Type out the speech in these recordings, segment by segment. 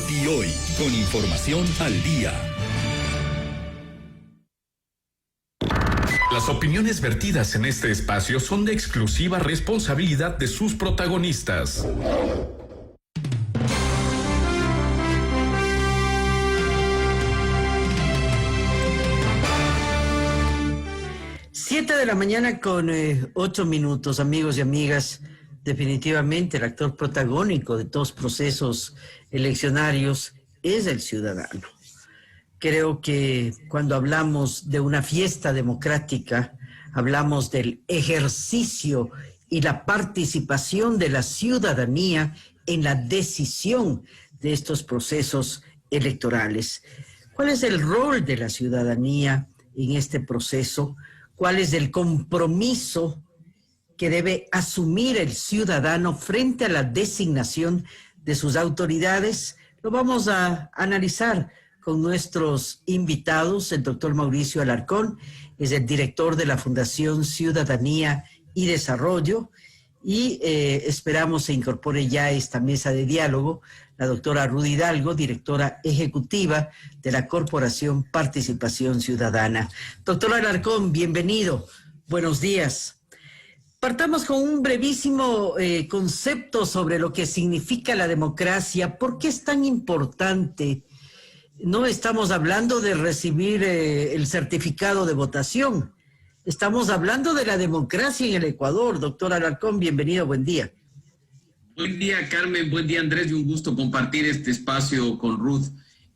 Noti Hoy, con información al día. Las opiniones vertidas en este espacio son de exclusiva responsabilidad de sus protagonistas. Siete de la mañana con 8 minutos, amigos y amigas. Definitivamente el actor protagónico de todos procesos eleccionarios es el ciudadano. Creo que cuando hablamos de una fiesta democrática, hablamos del ejercicio y la participación de la ciudadanía en la decisión de estos procesos electorales. ¿Cuál es el rol de la ciudadanía en este proceso? ¿Cuál es el compromiso que debe asumir el ciudadano frente a la designación de sus autoridades? Lo vamos a analizar con nuestros invitados. El doctor Mauricio Alarcón es el director de la Fundación Ciudadanía y Desarrollo, y esperamos se incorpore ya a esta mesa de diálogo la doctora Ruth Hidalgo, directora ejecutiva de la Corporación Participación Ciudadana. Doctor Alarcón, bienvenido. Buenos días. Partamos con un brevísimo concepto sobre lo que significa la democracia. ¿Por qué es tan importante? No estamos hablando de recibir el certificado de votación. Estamos hablando de la democracia en el Ecuador. Doctor Alarcón, bienvenido, buen día. Buen día, Carmen, buen día, Andrés, y un gusto compartir este espacio con Ruth.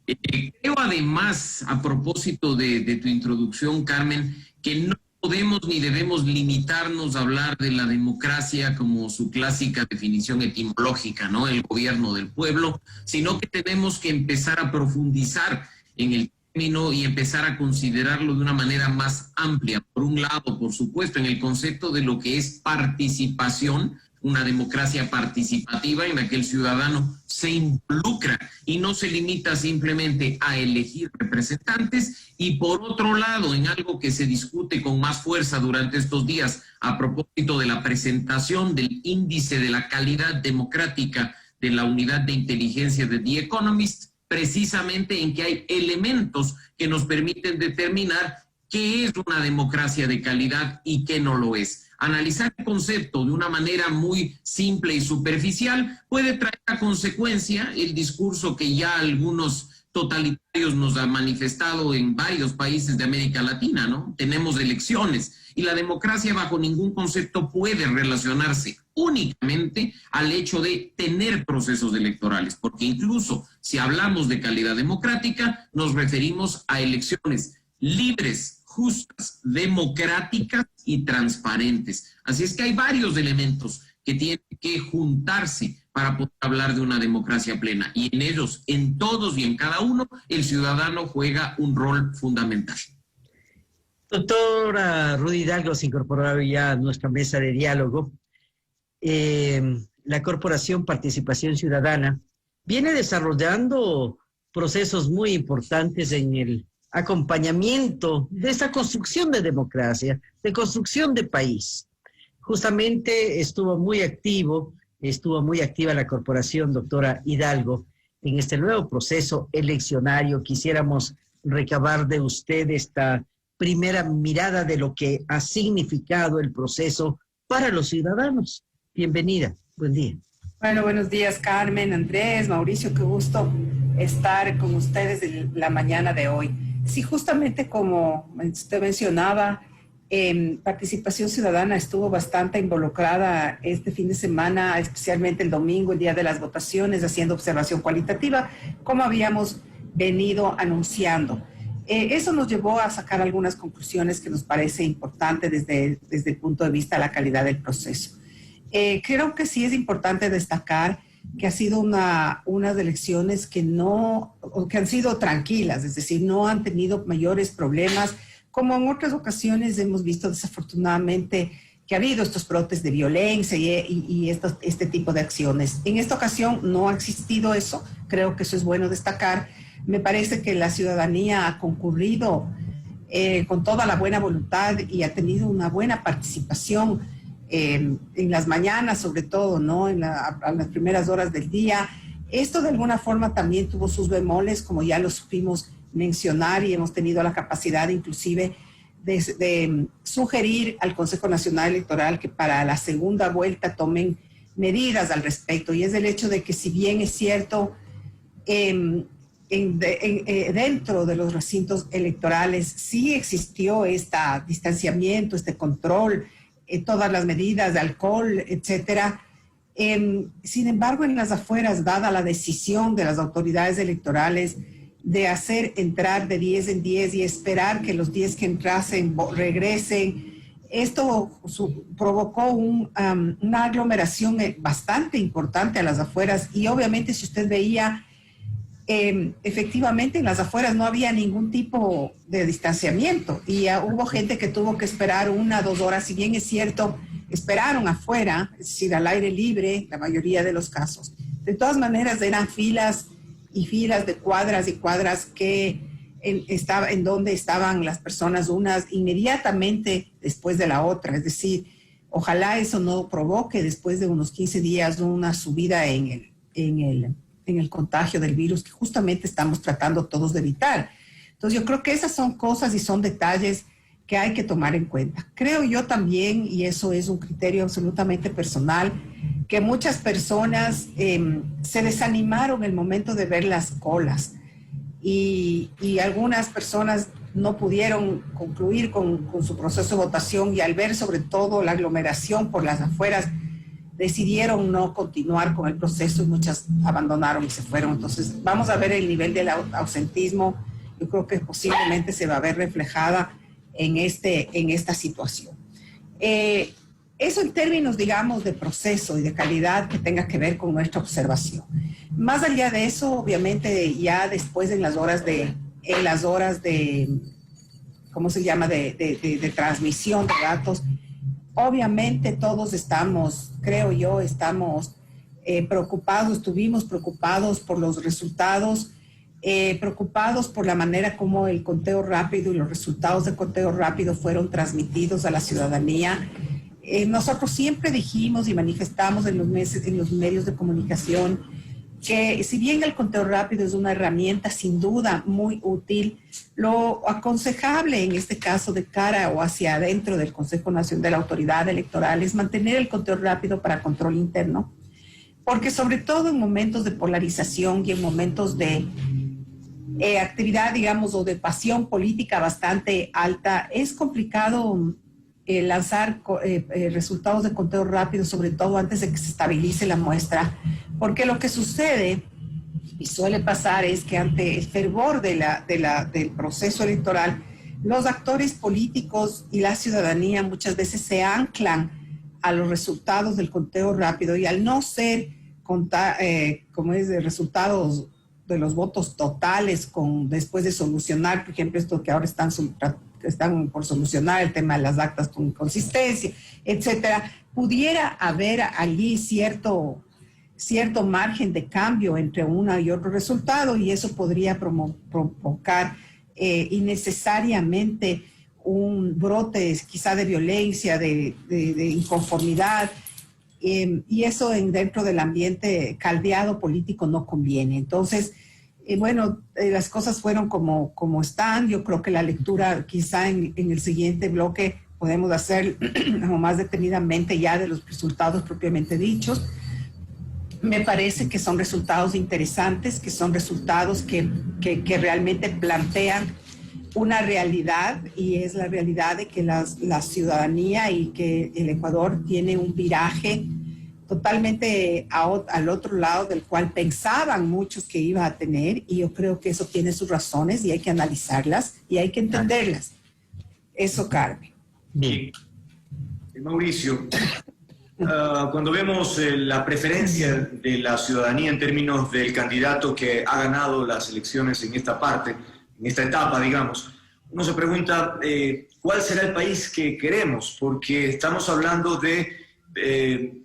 Creo además, a propósito de tu introducción, Carmen, que no podemos ni debemos limitarnos a hablar de la democracia como su clásica definición etimológica, ¿no? El gobierno del pueblo, sino que tenemos que empezar a profundizar en el término y empezar a considerarlo de una manera más amplia. Por un lado, por supuesto, en el concepto de lo que es participación, una democracia participativa en la que el ciudadano se involucra y no se limita simplemente a elegir representantes. Y por otro lado, en algo que se discute con más fuerza durante estos días a propósito de la presentación del índice de la calidad democrática de la unidad de inteligencia de The Economist, precisamente en que hay elementos que nos permiten determinar qué es una democracia de calidad y qué no lo es. Analizar el concepto de una manera muy simple y superficial puede traer a consecuencia el discurso que ya algunos totalitarios nos han manifestado en varios países de América Latina, ¿no? Tenemos elecciones y la democracia bajo ningún concepto puede relacionarse únicamente al hecho de tener procesos electorales, porque incluso si hablamos de calidad democrática, nos referimos a elecciones libres, justas, democráticas y transparentes. Así es que hay varios elementos que tienen que juntarse para poder hablar de una democracia plena, y en ellos, en todos y en cada uno, el ciudadano juega un rol fundamental. Doctora Ruth Hidalgo se incorporó ya a nuestra mesa de diálogo. La Corporación Participación Ciudadana viene desarrollando procesos muy importantes en el acompañamiento de esta construcción de democracia, de construcción de país. Justamente estuvo muy activa la corporación, doctora Hidalgo, en este nuevo proceso eleccionario. Quisiéramos recabar de usted esta primera mirada de lo que ha significado el proceso para los ciudadanos. Bienvenida, buen día. Bueno, buenos días, Carmen, Andrés, Mauricio, qué gusto estar con ustedes en la mañana de hoy. Sí, justamente como usted mencionaba, Participación Ciudadana estuvo bastante involucrada este fin de semana, especialmente el domingo, el día de las votaciones, haciendo observación cualitativa, como habíamos venido anunciando. Eso nos llevó a sacar algunas conclusiones que nos parece importante desde el punto de vista de la calidad del proceso. Creo que sí es importante destacar que ha sido unas elecciones que han sido tranquilas, es decir, no han tenido mayores problemas, como en otras ocasiones hemos visto desafortunadamente que ha habido estos brotes de violencia y este tipo de acciones. En esta ocasión no ha existido eso, creo que eso es bueno destacar. Me parece que la ciudadanía ha concurrido con toda la buena voluntad y ha tenido una buena participación en las mañanas, sobre todo, ¿no? A las primeras horas del día, Esto de alguna forma también tuvo sus bemoles, como ya lo supimos mencionar, y hemos tenido la capacidad inclusive de sugerir al Consejo Nacional Electoral que para la segunda vuelta tomen medidas al respecto. Y es el hecho de que, si bien es cierto, dentro de los recintos electorales sí existió este distanciamiento, este control, todas las medidas de alcohol, etcétera. Sin embargo, en las afueras, dada la decisión de las autoridades electorales de hacer entrar de 10 en 10 y esperar que los 10 que entrasen regresen, esto provocó una aglomeración bastante importante a las afueras. Y obviamente, si usted veía, efectivamente en las afueras no había ningún tipo de distanciamiento, y hubo gente que tuvo que esperar 1 o 2 horas. Si bien es cierto, esperaron afuera, es decir, al aire libre, la mayoría de los casos. De todas maneras, eran filas y filas de cuadras y cuadras en donde estaban las personas unas inmediatamente después de la otra. Es decir, ojalá eso no provoque después de unos 15 días una subida en el contagio del virus, que justamente estamos tratando todos de evitar. Entonces, yo creo que esas son cosas y son detalles que hay que tomar en cuenta. Creo yo también, y eso es un criterio absolutamente personal, que muchas personas se desanimaron en el momento de ver las colas, y algunas personas no pudieron concluir con su proceso de votación, y al ver sobre todo la aglomeración por las afueras, decidieron no continuar con el proceso, y muchas abandonaron y se fueron. Entonces, vamos a ver el nivel del ausentismo. Yo creo que posiblemente se va a ver reflejada en esta situación. Eso en términos, digamos, de proceso y de calidad que tenga que ver con nuestra observación. Más allá de eso, obviamente, ya después en las horas de ¿cómo se llama?, de transmisión de datos, obviamente todos estamos, creo yo, estuvimos preocupados por los resultados, preocupados por la manera como el conteo rápido y los resultados de conteo rápido fueron transmitidos a la ciudadanía. Nosotros siempre dijimos y manifestamos en los medios de comunicación que, si bien el conteo rápido es una herramienta sin duda muy útil, lo aconsejable en este caso de cara o hacia adentro del Consejo Nacional de la Autoridad Electoral es mantener el conteo rápido para control interno, porque sobre todo en momentos de polarización y en momentos de actividad, digamos, o de pasión política bastante alta, es complicado lanzar resultados de conteo rápido, sobre todo antes de que se estabilice la muestra, porque lo que sucede y suele pasar es que ante el fervor del proceso electoral, los actores políticos y la ciudadanía muchas veces se anclan a los resultados del conteo rápido, y al no ser de resultados de los votos totales después de solucionar, por ejemplo, esto que ahora están por solucionar, el tema de las actas con inconsistencia, etcétera, pudiera haber allí cierto margen de cambio entre uno y otro resultado, y eso podría provocar innecesariamente un brote quizá de violencia, de inconformidad, y eso dentro del ambiente caldeado político no conviene. Entonces, las cosas fueron como están. Yo creo que la lectura quizá en el siguiente bloque podemos hacer más detenidamente ya de los resultados propiamente dichos. Me parece que son resultados interesantes, que son resultados que realmente plantean una realidad, y es la realidad de que la ciudadanía y que el Ecuador tiene un viraje totalmente al otro lado del cual pensaban muchos que iba a tener, y yo creo que eso tiene sus razones y hay que analizarlas y hay que entenderlas. Eso, Carmen. Bien. Mauricio, cuando vemos la preferencia de la ciudadanía en términos del candidato que ha ganado las elecciones en esta parte, en esta etapa, digamos, uno se pregunta cuál será el país que queremos, porque estamos hablando de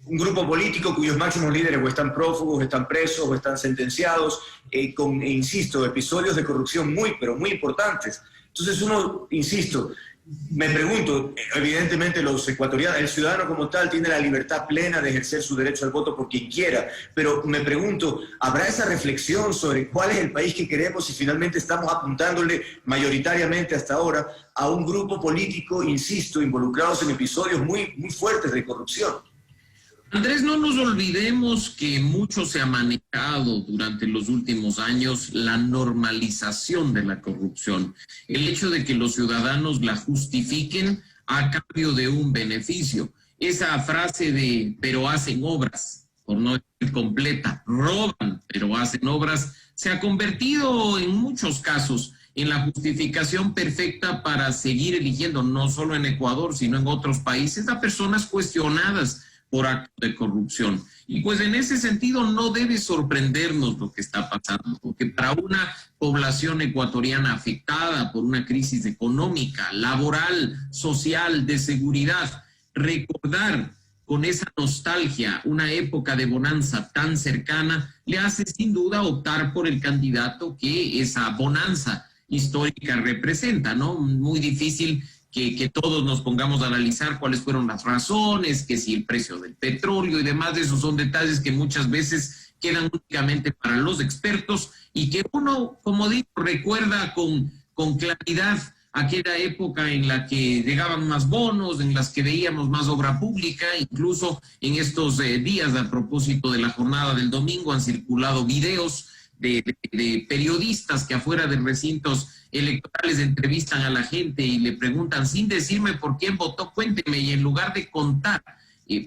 un grupo político cuyos máximos líderes o están prófugos, o están presos, o están sentenciados, insisto, episodios de corrupción muy, pero muy importantes. Entonces uno, insisto, Me pregunto, evidentemente los ecuatorianos, el ciudadano como tal tiene la libertad plena de ejercer su derecho al voto por quien quiera, pero me pregunto, ¿habrá esa reflexión sobre cuál es el país que queremos si finalmente estamos apuntándole mayoritariamente hasta ahora a un grupo político, insisto, involucrados en episodios muy fuertes de corrupción? Andrés, no nos olvidemos que mucho se ha manejado durante los últimos años la normalización de la corrupción. El hecho de que los ciudadanos la justifiquen a cambio de un beneficio. Esa frase de pero hacen obras, por no decir completa, roban pero hacen obras, se ha convertido en muchos casos en la justificación perfecta para seguir eligiendo, no solo en Ecuador, sino en otros países, a personas cuestionadas por actos de corrupción. Y pues en ese sentido no debe sorprendernos lo que está pasando, porque para una población ecuatoriana afectada por una crisis económica, laboral, social, de seguridad, recordar con esa nostalgia una época de bonanza tan cercana, le hace sin duda optar por el candidato que esa bonanza histórica representa, ¿no? Muy difícil que todos nos pongamos a analizar cuáles fueron las razones, que si el precio del petróleo y demás, de esos son detalles que muchas veces quedan únicamente para los expertos y que uno, como digo, recuerda con claridad aquella época en la que llegaban más bonos, en las que veíamos más obra pública, incluso en estos días a propósito de la jornada del domingo han circulado videos de periodistas que afuera de recintos electorales entrevistan a la gente y le preguntan sin decirme por quién votó, cuénteme, y en lugar de contar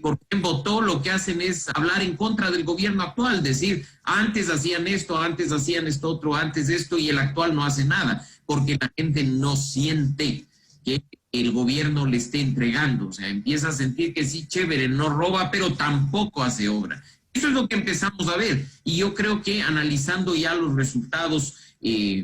por quién votó, lo que hacen es hablar en contra del gobierno actual, decir, antes hacían esto, antes hacían esto otro, antes esto, y el actual no hace nada, porque la gente no siente que el gobierno le esté entregando, o sea, empieza a sentir que sí, chévere, no roba, pero tampoco hace obra. Eso es lo que empezamos a ver, y yo creo que analizando ya los resultados,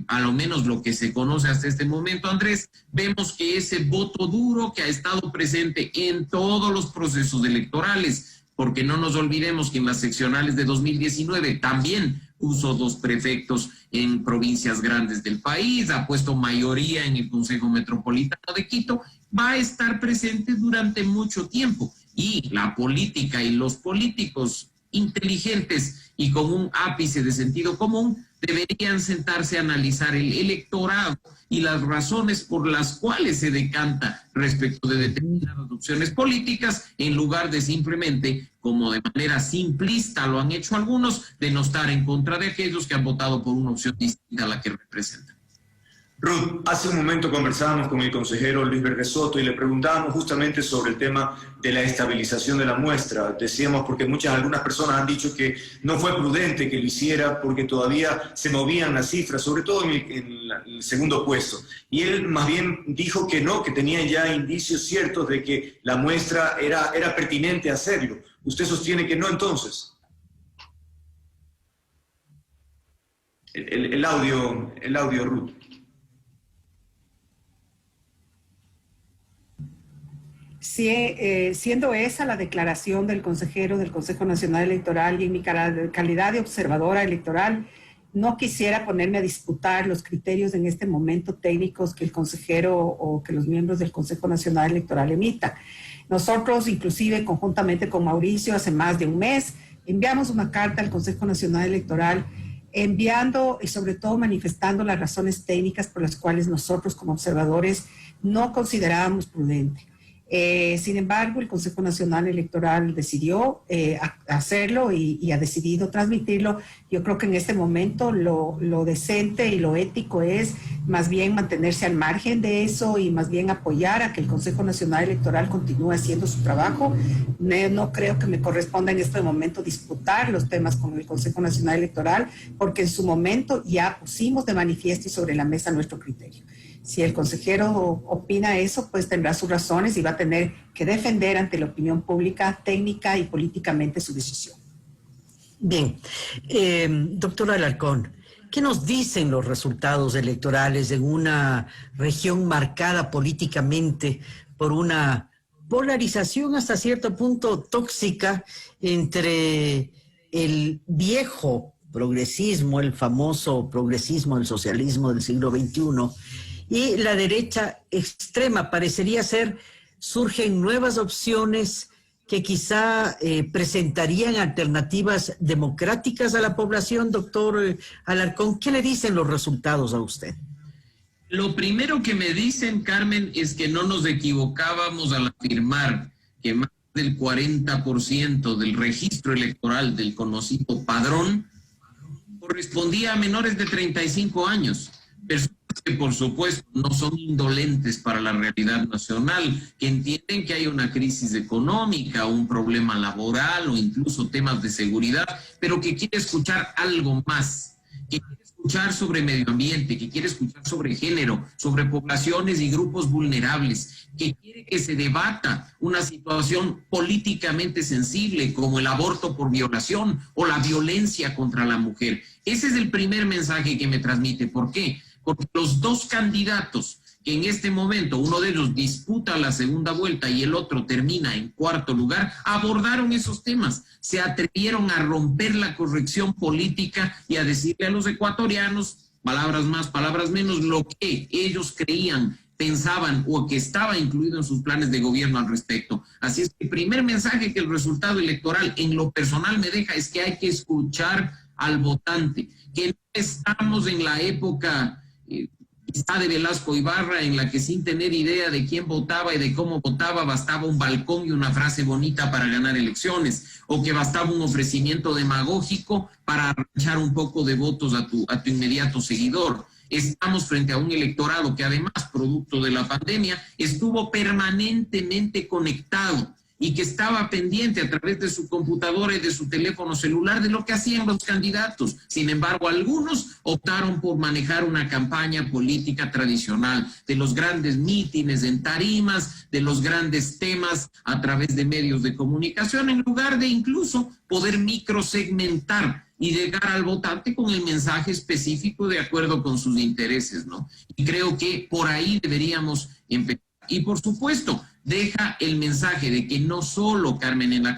a lo menos lo que se conoce hasta este momento, Andrés, vemos que ese voto duro que ha estado presente en todos los procesos electorales, porque no nos olvidemos que en las seccionales de 2019 también puso 2 prefectos en provincias grandes del país, ha puesto mayoría en el Consejo Metropolitano de Quito, va a estar presente durante mucho tiempo, y la política y los políticos inteligentes y con un ápice de sentido común deberían sentarse a analizar el electorado y las razones por las cuales se decanta respecto de determinadas opciones políticas, en lugar de simplemente, como de manera simplista lo han hecho algunos, de no estar en contra de aquellos que han votado por una opción distinta a la que representan. Ruth, hace un momento conversábamos con el consejero Luis Verde Soto y le preguntábamos justamente sobre el tema de la estabilización de la muestra. Decíamos porque algunas personas han dicho que no fue prudente que lo hiciera porque todavía se movían las cifras, sobre todo en el segundo puesto. Y él más bien dijo que no, que tenía ya indicios ciertos de que la muestra era pertinente hacerlo. ¿Usted sostiene que no entonces? El audio, Ruth. Siendo esa la declaración del consejero del Consejo Nacional Electoral y en mi calidad de observadora electoral, no quisiera ponerme a disputar los criterios en este momento técnicos que el consejero o que los miembros del Consejo Nacional Electoral emitan. Nosotros, inclusive conjuntamente con Mauricio, hace más de un mes, enviamos una carta al Consejo Nacional Electoral enviando y sobre todo manifestando las razones técnicas por las cuales nosotros como observadores no considerábamos prudente. Sin embargo, el Consejo Nacional Electoral decidió hacerlo y ha decidido transmitirlo. Yo creo que en este momento lo decente y lo ético es más bien mantenerse al margen de eso y más bien apoyar a que el Consejo Nacional Electoral continúe haciendo su trabajo. No creo que me corresponda en este momento disputar los temas con el Consejo Nacional Electoral, porque en su momento ya pusimos de manifiesto y sobre la mesa nuestro criterio. Si el consejero opina eso, pues tendrá sus razones y va a tener que defender ante la opinión pública, técnica y políticamente su decisión. Bien, doctora Alarcón, ¿qué nos dicen los resultados electorales en una región marcada políticamente por una polarización hasta cierto punto tóxica entre el viejo progresismo, el famoso progresismo del socialismo del siglo XXI, y la derecha extrema. Parecería ser, surgen nuevas opciones que quizá presentarían alternativas democráticas a la población. Doctor Alarcón, ¿qué le dicen los resultados a usted? Lo primero que me dicen, Carmen, es que no nos equivocábamos al afirmar que más del 40% del registro electoral del conocido padrón correspondía a menores de 35 años. Personas que, por supuesto, no son indolentes para la realidad nacional, que entienden que hay una crisis económica, un problema laboral o incluso temas de seguridad, pero que quiere escuchar algo más, que quiere escuchar sobre medio ambiente, que quiere escuchar sobre género, sobre poblaciones y grupos vulnerables, que quiere que se debata una situación políticamente sensible como el aborto por violación o la violencia contra la mujer. Ese es el primer mensaje que me transmite. ¿Por qué? Porque los dos candidatos que en este momento, uno de ellos disputa la segunda vuelta y el otro termina en cuarto lugar, abordaron esos temas, se atrevieron a romper la corrección política y a decirle a los ecuatorianos, palabras más, palabras menos, lo que ellos creían, pensaban o que estaba incluido en sus planes de gobierno al respecto. Así es que el primer mensaje que el resultado electoral en lo personal me deja es que hay que escuchar al votante, que no estamos en la época quizá de Velasco Ibarra, en la que sin tener idea de quién votaba y de cómo votaba, bastaba un balcón y una frase bonita para ganar elecciones, o que bastaba un ofrecimiento demagógico para arranchar un poco de votos a tu inmediato seguidor. Estamos frente a un electorado que además, producto de la pandemia, estuvo permanentemente conectado y que estaba pendiente a través de su computadora y de su teléfono celular de lo que hacían los candidatos. Sin embargo, algunos optaron por manejar una campaña política tradicional, de los grandes mítines en tarimas, de los grandes temas a través de medios de comunicación, en lugar de incluso poder microsegmentar y llegar al votante con el mensaje específico de acuerdo con sus intereses, ¿no? Y creo que por ahí deberíamos empezar. Y por supuesto, deja el mensaje de que no solo, Carmen, en la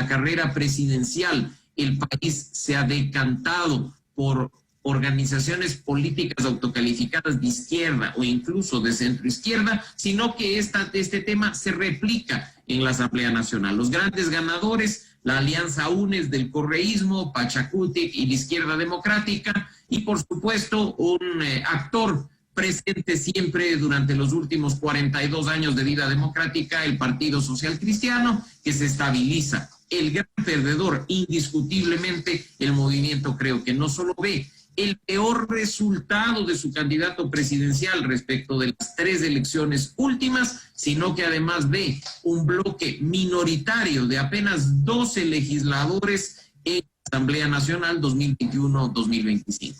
carrera presidencial, el país se ha decantado por organizaciones políticas autocalificadas de izquierda o incluso de centroizquierda, sino que este tema se replica en la Asamblea Nacional. Los grandes ganadores, la Alianza UNES del correísmo, Pachacutic y la Izquierda Democrática, y por supuesto un actor presente siempre durante los últimos 42 años de vida democrática, el Partido Social Cristiano, que se estabiliza. El gran perdedor, indiscutiblemente, el movimiento creo que no solo ve el peor resultado de su candidato presidencial respecto de las 3 elecciones últimas, sino que además ve un bloque minoritario de apenas 12 legisladores en la Asamblea Nacional 2021-2025.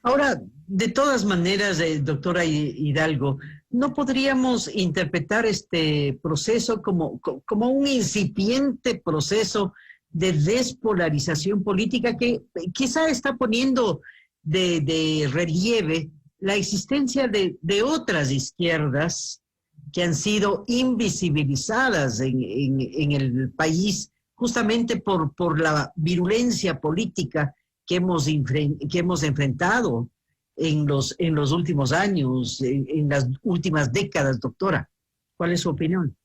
Ahora, de todas maneras, doctora Hidalgo, ¿no podríamos interpretar este proceso como un incipiente proceso de despolarización política que quizá está poniendo de relieve la existencia de otras izquierdas que han sido invisibilizadas en el país justamente por la virulencia política que hemos enfrentado en los últimos años, en las últimas décadas, doctora? ¿Cuál es su opinión?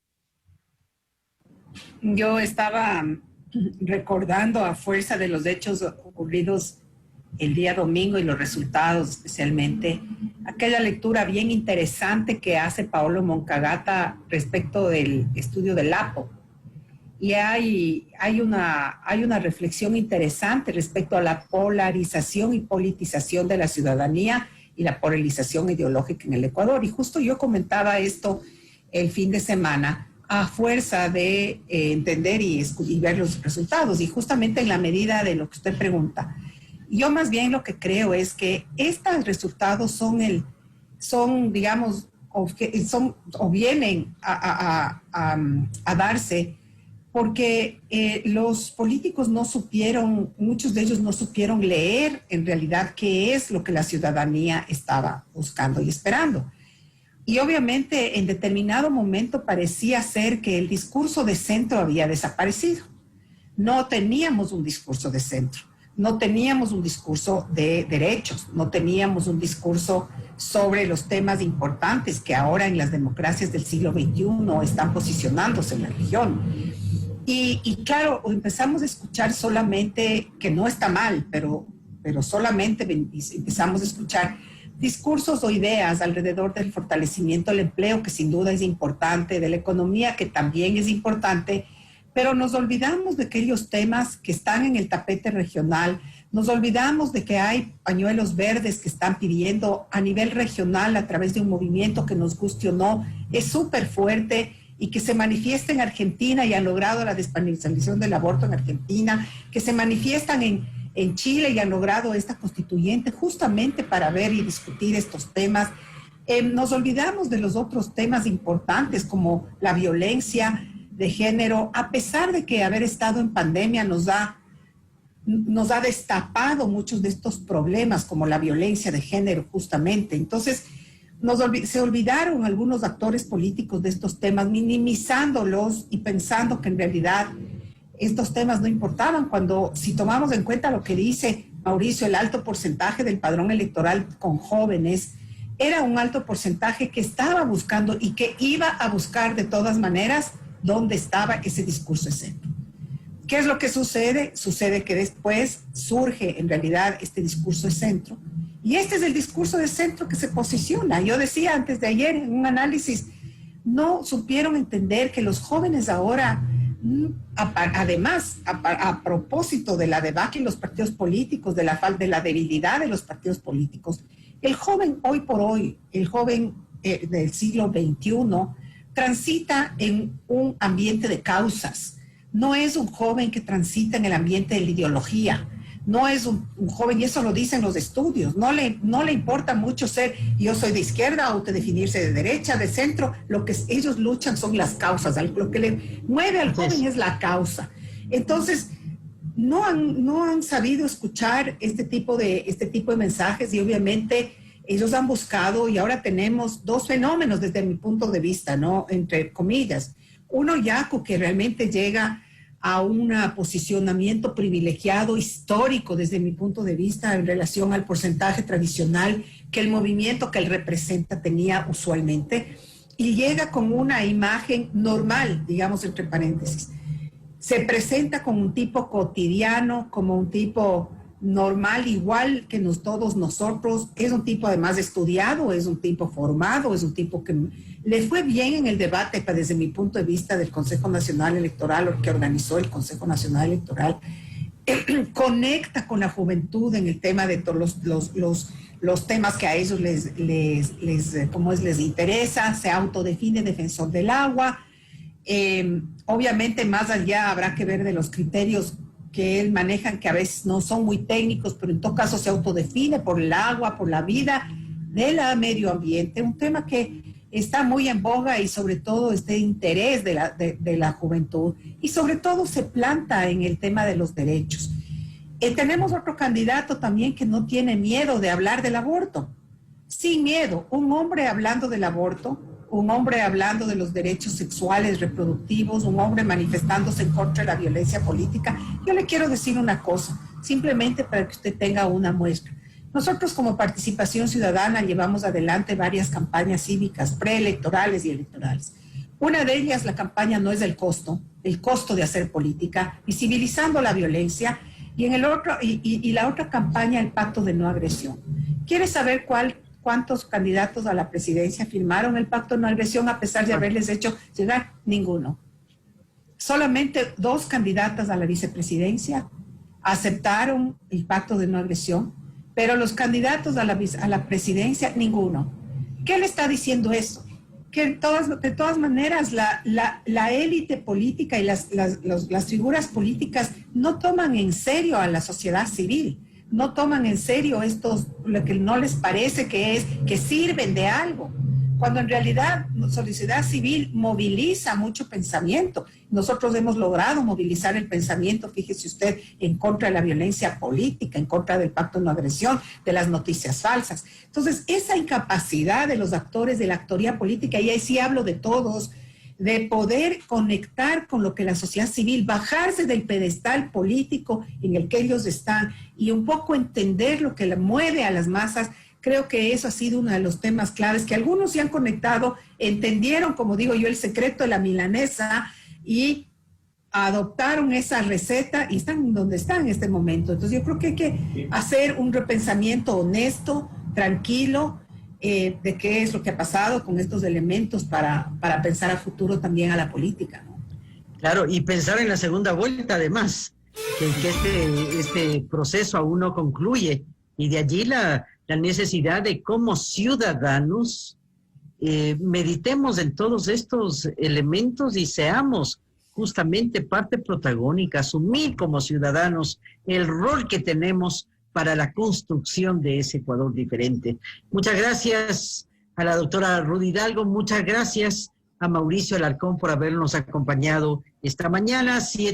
Yo estaba recordando, a fuerza de los hechos ocurridos el día domingo y los resultados especialmente, aquella lectura bien interesante que hace Paolo Moncagata respecto del estudio del APO. Y hay una reflexión interesante respecto a la polarización y politización de la ciudadanía y la polarización ideológica en el Ecuador. Y justo yo comentaba esto el fin de semana a fuerza de entender y ver los resultados. Y justamente en la medida de lo que usted pregunta, yo más bien lo que creo es que estos resultados son digamos, o vienen a darse porque los políticos no supieron, muchos de ellos no supieron leer en realidad qué es lo que la ciudadanía estaba buscando y esperando. Y obviamente en determinado momento parecía ser que el discurso de centro había desaparecido. No teníamos un discurso de centro. no teníamos un discurso de derechos, no teníamos un discurso sobre los temas importantes que ahora en las democracias del siglo XXI están posicionándose en la región. Y claro, empezamos a escuchar solamente, que no está mal, pero solamente empezamos a escuchar discursos o ideas alrededor del fortalecimiento del empleo, que sin duda es importante, de la economía, que también es importante, pero nos olvidamos de aquellos temas que están en el tapete regional, nos olvidamos de que hay pañuelos verdes que están pidiendo a nivel regional a través de un movimiento que nos guste o no, es súper fuerte y que se manifiesta en Argentina y han logrado la despenalización del aborto en Argentina, que se manifiestan en Chile y han logrado esta constituyente justamente para ver y discutir estos temas. Nos olvidamos de los otros temas importantes como la violencia de género, a pesar de que haber estado en pandemia nos ha destapado muchos de estos problemas como la violencia de género justamente. Entonces, se olvidaron algunos actores políticos de estos temas, minimizándolos y pensando que en realidad estos temas no importaban, cuando si tomamos en cuenta lo que dice Mauricio, el alto porcentaje del padrón electoral con jóvenes, era un alto porcentaje que estaba buscando y que iba a buscar de todas maneras dónde estaba ese discurso de centro. ¿Qué es lo que sucede? Sucede que después surge en realidad este discurso de centro. Y este es el discurso de centro que se posiciona. Yo decía antes de ayer en un análisis, no supieron entender que los jóvenes ahora, además, a propósito de la debacle en los partidos políticos, de la debilidad de los partidos políticos, el joven hoy por hoy, el joven del siglo XXI, transita en un ambiente de causas. No es un joven que transita en el ambiente de la ideología. No es un joven, y eso lo dicen los estudios, no le importa mucho ser, yo soy de izquierda, autodefinirse de derecha, de centro. Lo que ellos luchan son las causas. Lo que le mueve al joven es la causa. Entonces, no han sabido escuchar este tipo de mensajes, y obviamente ellos han buscado, y ahora tenemos dos fenómenos desde mi punto de vista, ¿no? Entre comillas. Uno, Yacu, que realmente llega a un posicionamiento privilegiado histórico desde mi punto de vista en relación al porcentaje tradicional que el movimiento que él representa tenía usualmente, y llega con una imagen normal, digamos entre paréntesis. Se presenta como un tipo cotidiano, como un tipo normal, igual que todos nosotros. Es un tipo además estudiado, es un tipo formado, es un tipo que le fue bien en el debate, desde mi punto de vista, del Consejo Nacional Electoral, o que organizó el Consejo Nacional Electoral. Conecta con la juventud en el tema de todos los temas que a ellos les interesa. Se autodefine defensor del agua. Obviamente, más allá habrá que ver de los criterios que él maneja, que a veces no son muy técnicos, pero en todo caso se autodefine por el agua, por la vida del medio ambiente, un tema que está muy en boga, y sobre todo este interés de la juventud, y sobre todo se planta en el tema de los derechos. Tenemos otro candidato también que no tiene miedo de hablar del aborto, sin miedo, un hombre hablando del aborto, un hombre hablando de los derechos sexuales, reproductivos, un hombre manifestándose en contra de la violencia política. Yo le quiero decir una cosa, simplemente para que usted tenga una muestra. Nosotros como Participación Ciudadana llevamos adelante varias campañas cívicas, preelectorales y electorales. Una de ellas, la campaña No es el costo de hacer política, visibilizando la violencia, y la otra campaña, el Pacto de No Agresión. ¿Quiere saber cuántos candidatos a la presidencia firmaron el Pacto de No Agresión a pesar de haberles hecho llegar? Ninguno. Solamente 2 candidatas a la vicepresidencia aceptaron el Pacto de No Agresión, pero los candidatos a la presidencia, ninguno. ¿Qué le está diciendo eso? Que de todas maneras la élite política y las figuras políticas no toman en serio a la sociedad civil, no toman en serio lo que no les parece que sirven de algo, cuando en realidad la sociedad civil moviliza mucho pensamiento. Nosotros hemos logrado movilizar el pensamiento, fíjese usted, en contra de la violencia política, en contra del Pacto de No Agresión, de las noticias falsas. Entonces, esa incapacidad de los actores de la actoría política, y ahí sí hablo de todos, de poder conectar con lo que la sociedad civil, bajarse del pedestal político en el que ellos están y un poco entender lo que le mueve a las masas. Creo que eso ha sido uno de los temas claves, que algunos se han conectado, entendieron, como digo yo, el secreto de la milanesa y adoptaron esa receta y están donde están en este momento. Entonces yo creo que hay que hacer un repensamiento honesto, tranquilo, de qué es lo que ha pasado con estos elementos para pensar a futuro también a la política, ¿no? Claro, y pensar en la segunda vuelta además, que este proceso aún no concluye, y de allí la necesidad de cómo ciudadanos meditemos en todos estos elementos y seamos justamente parte protagónica, asumir como ciudadanos el rol que tenemos para la construcción de ese Ecuador diferente. Muchas gracias a la doctora Ruth Hidalgo, muchas gracias a Mauricio Alarcón por habernos acompañado esta mañana.